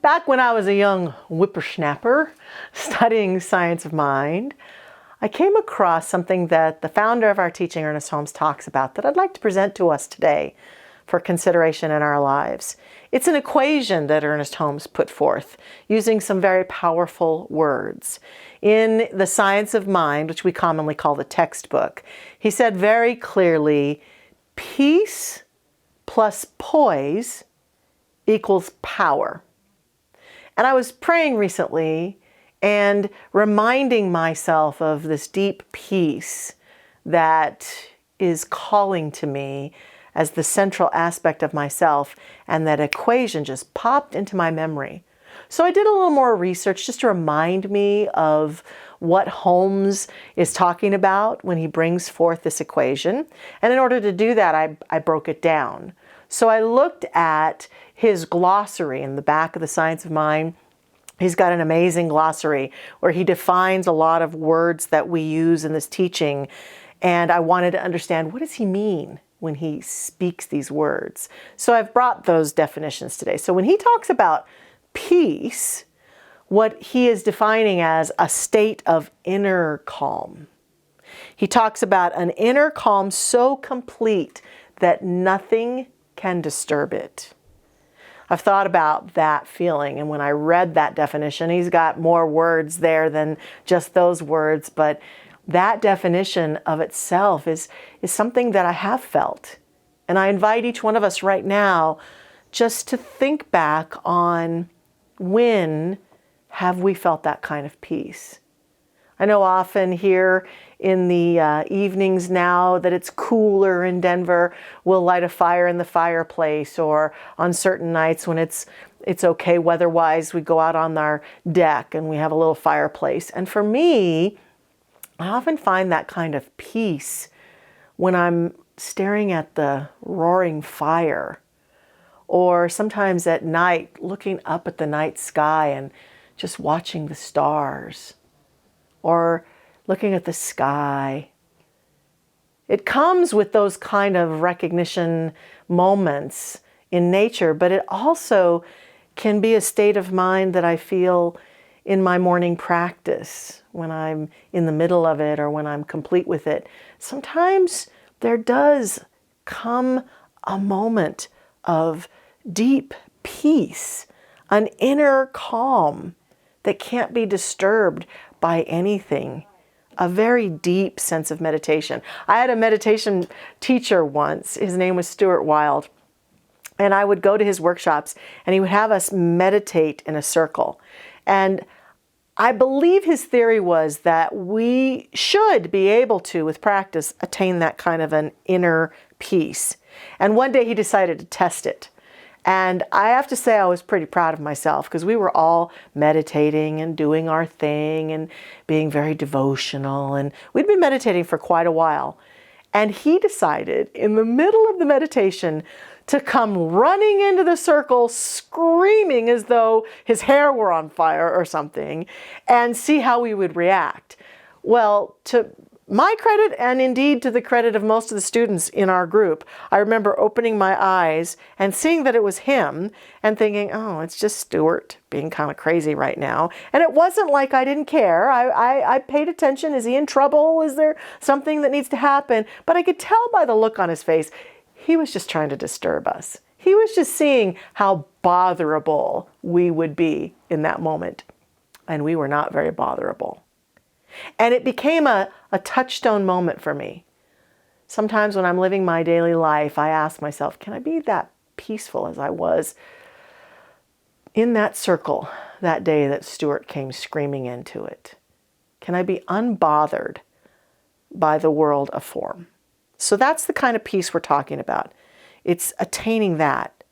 Back when I was a young whippersnapper studying science of mind, I came across something that the founder of our teaching, Ernest Holmes, talks about that I'd like to present to us today for consideration in our lives. It's an equation that Ernest Holmes put forth using some very powerful words. In The Science of Mind, which we commonly call the textbook, he said very clearly, peace plus poise equals power. And I was praying recently and reminding myself of this deep peace that is calling to me as the central aspect of myself, and that equation just popped into my memory. So I did a little more research just to remind me of what Holmes is talking about when he brings forth this equation. And in order to do that, I broke it down. So I looked at his glossary in the back of The Science of Mind. He's got an amazing glossary where he defines a lot of words that we use in this teaching. And I wanted to understand, what does he mean when he speaks these words? So I've brought those definitions today. So when he talks about peace, what he is defining as a state of inner calm. He talks about an inner calm so complete that nothing can disturb it. I've thought about that feeling, and when I read that definition, he's got more words there than just those words, but that definition of itself is something that I have felt. And I invite each one of us right now just to think back on, when have we felt that kind of peace? I know often here in the evenings now that it's cooler in Denver, we'll light a fire in the fireplace, or on certain nights when it's okay weather-wise, we go out on our deck and we have a little fireplace. And for me, I often find that kind of peace when I'm staring at the roaring fire, or sometimes at night looking up at the night sky and just watching the stars, or looking at the sky. It comes with those kind of recognition moments in nature, but it also can be a state of mind that I feel in my morning practice, when I'm in the middle of it or when I'm complete with it. Sometimes there does come a moment of deep peace, an inner calm that can't be disturbed by anything, a very deep sense of meditation. I had a meditation teacher once. His name was Stuart Wilde. And I would go to his workshops and he would have us meditate in a circle. And I believe his theory was that we should be able to, with practice, attain that kind of an inner peace. And one day he decided to test it. And I have to say I was pretty proud of myself, because we were all meditating and doing our thing and being very devotional. And we'd been meditating for quite a while. And he decided in the middle of the meditation to come running into the circle, screaming as though his hair were on fire or something, and see how we would react. Well, to my credit, and indeed to the credit of most of the students in our group, I remember opening my eyes and seeing that it was him and thinking, oh, it's just Stuart being kind of crazy right now. And it wasn't like I didn't care. I paid attention. Is he in trouble? Is there something that needs to happen? But I could tell by the look on his face, he was just trying to disturb us. He was just seeing how botherable we would be in that moment. And we were not very botherable. And it became a touchstone moment for me. Sometimes when I'm living my daily life, I ask myself, can I be that peaceful as I was in that circle that day that Stuart came screaming into it? Can I be unbothered by the world of form? So that's the kind of peace we're talking about. It's attaining that.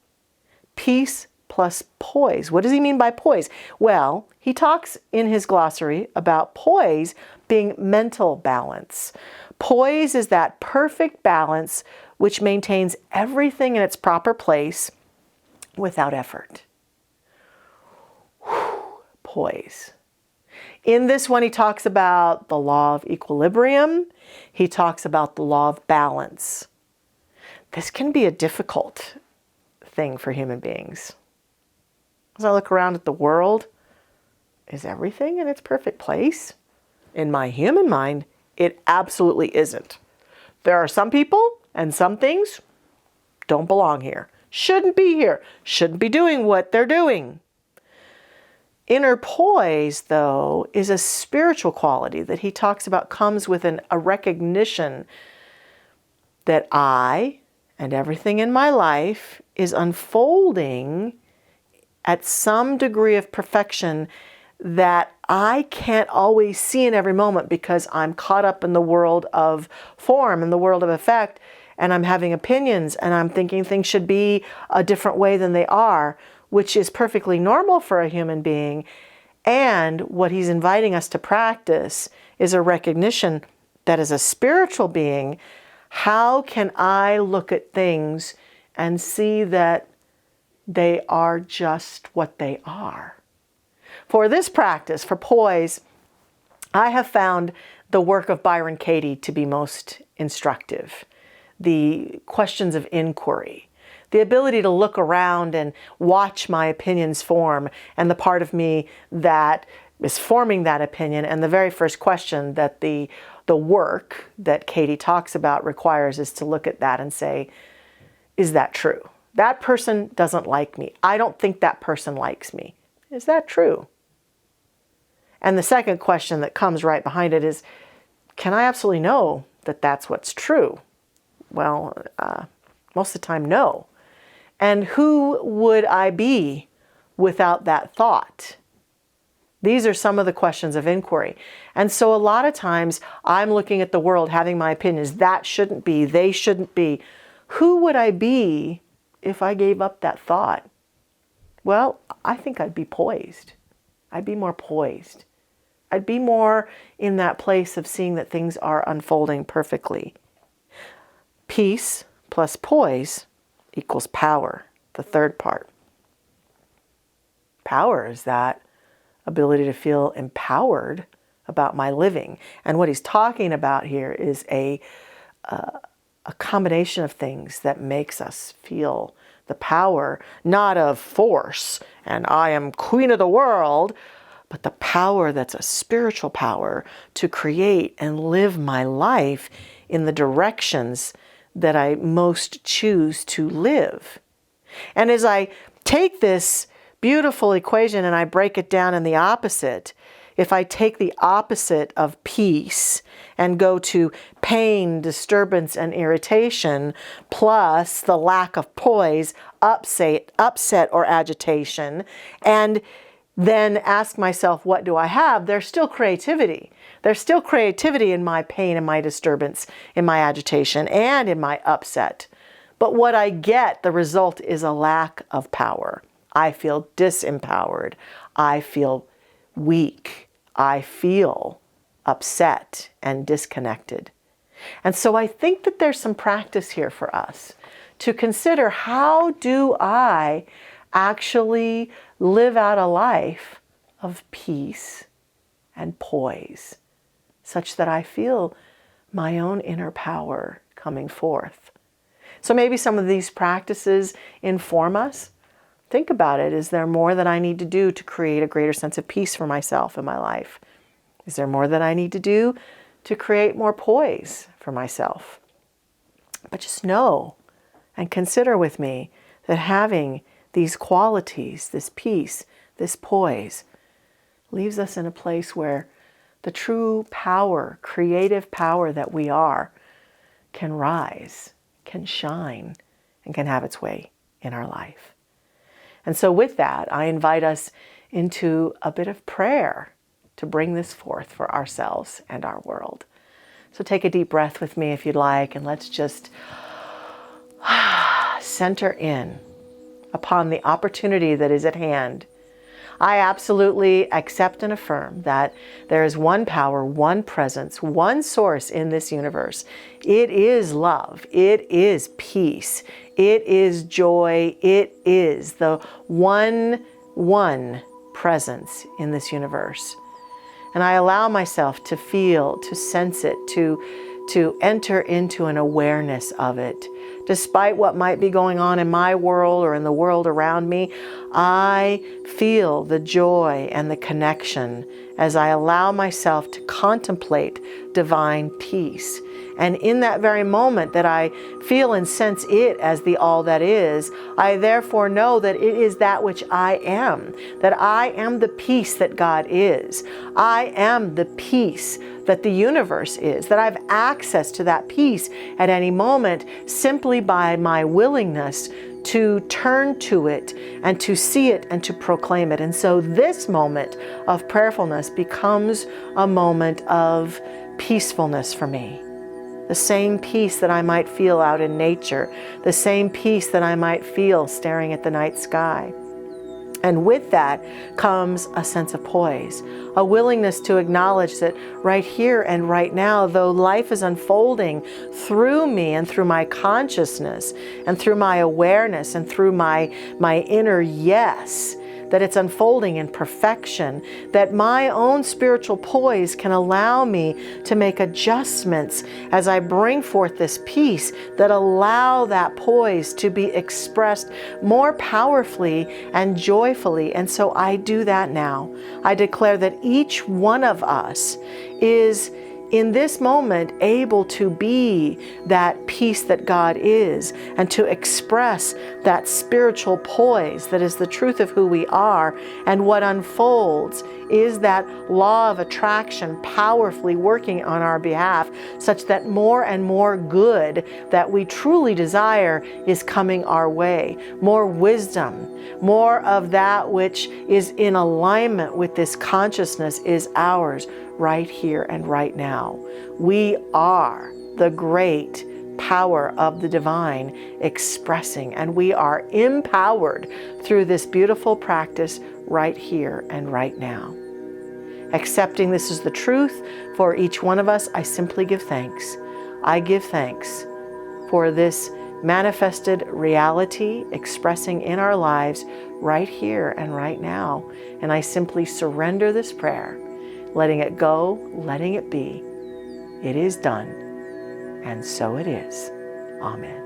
Peace plus poise. What does he mean by poise? Well, he talks in his glossary about poise being mental balance. Poise is that perfect balance which maintains everything in its proper place without effort. Poise. In this one, he talks about the law of equilibrium. He talks about the law of balance. This can be a difficult thing for human beings. As I look around at the world, is everything in its perfect place? In my human mind, it absolutely isn't. There are some people and some things don't belong here, shouldn't be here, shouldn't be doing what they're doing. Inner poise, though, is a spiritual quality that he talks about comes with a recognition that I and everything in my life is unfolding at some degree of perfection that I can't always see in every moment because I'm caught up in the world of form, in the world of effect, and I'm having opinions and I'm thinking things should be a different way than they are, which is perfectly normal for a human being. And what he's inviting us to practice is a recognition that as a spiritual being, how can I look at things and see that they are just what they are? For this practice, for poise, I have found the work of Byron Katie to be most instructive. The questions of inquiry, the ability to look around and watch my opinions form and the part of me that is forming that opinion. And the very first question that the work that Katie talks about requires is to look at that and say, is that true? That person doesn't like me. I don't think that person likes me. Is that true? And the second question that comes right behind it is, can I absolutely know that that's what's true? Well, most of the time, no. And who would I be without that thought? These are some of the questions of inquiry. And so a lot of times I'm looking at the world, having my opinions. That shouldn't be, they shouldn't be. Who would I be if I gave up that thought? Well, I think I'd be poised. I'd be more poised. I'd be more in that place of seeing that things are unfolding perfectly. Peace plus poise equals power, the third part. Power is that ability to feel empowered about my living. And what he's talking about here is a combination of things that makes us feel the power, not of force, and I am queen of the world, but the power that's a spiritual power to create and live my life in the directions that I most choose to live. And as I take this beautiful equation and I break it down in the opposite, if I take the opposite of peace and go to pain, disturbance, and irritation, plus the lack of poise, upset or agitation, and then ask myself, what do I have? There's still creativity. There's still creativity in my pain and my disturbance, in my agitation, and in my upset. But what I get, the result is a lack of power. I feel disempowered. I feel weak. I feel upset and disconnected. And so I think that there's some practice here for us to consider, how do I actually live out a life of peace and poise, such that I feel my own inner power coming forth. So maybe some of these practices inform us. Think about it. Is there more that I need to do to create a greater sense of peace for myself in my life? Is there more that I need to do to create more poise for myself? But just know and consider with me that having these qualities, this peace, this poise, leaves us in a place where the true power, creative power that we are, can rise, can shine, and can have its way in our life. And so with that, I invite us into a bit of prayer to bring this forth for ourselves and our world. So take a deep breath with me if you'd like, and let's just center in upon the opportunity that is at hand. I absolutely accept and affirm that there is one power, one presence, one source in this universe. It is love. It is peace. It is joy. It is the one presence in this universe. And I allow myself to feel, to sense it, to to enter into an awareness of it. Despite what might be going on in my world or in the world around me, I feel the joy and the connection as I allow myself to contemplate divine peace. And in that very moment that I feel and sense it as the all that is, I therefore know that it is that which I am, that I am the peace that God is. I am the peace that the universe is, that I have access to that peace at any moment simply by my willingness to turn to it and to see it and to proclaim it. And so this moment of prayerfulness becomes a moment of peacefulness for me. The same peace that I might feel out in nature, the same peace that I might feel staring at the night sky. And with that comes a sense of poise, a willingness to acknowledge that right here and right now, though life is unfolding through me and through my consciousness and through my awareness and through my inner yes, that it's unfolding in perfection, that my own spiritual poise can allow me to make adjustments as I bring forth this peace that allow that poise to be expressed more powerfully and joyfully. And so I do that now. I declare that each one of us is in this moment able to be that peace that God is and to express that spiritual poise that is the truth of who we are. And what unfolds is that law of attraction powerfully working on our behalf, such that more and more good that we truly desire is coming our way. More wisdom, more of that which is in alignment with this consciousness is ours right here and right now. We are the great power of the divine expressing, and we are empowered through this beautiful practice right here and right now. Accepting this is the truth for each one of us, I simply give thanks. I give thanks for this manifested reality expressing in our lives right here and right now. And I simply surrender this prayer, letting it go, letting it be. It is done, and so it is. Amen.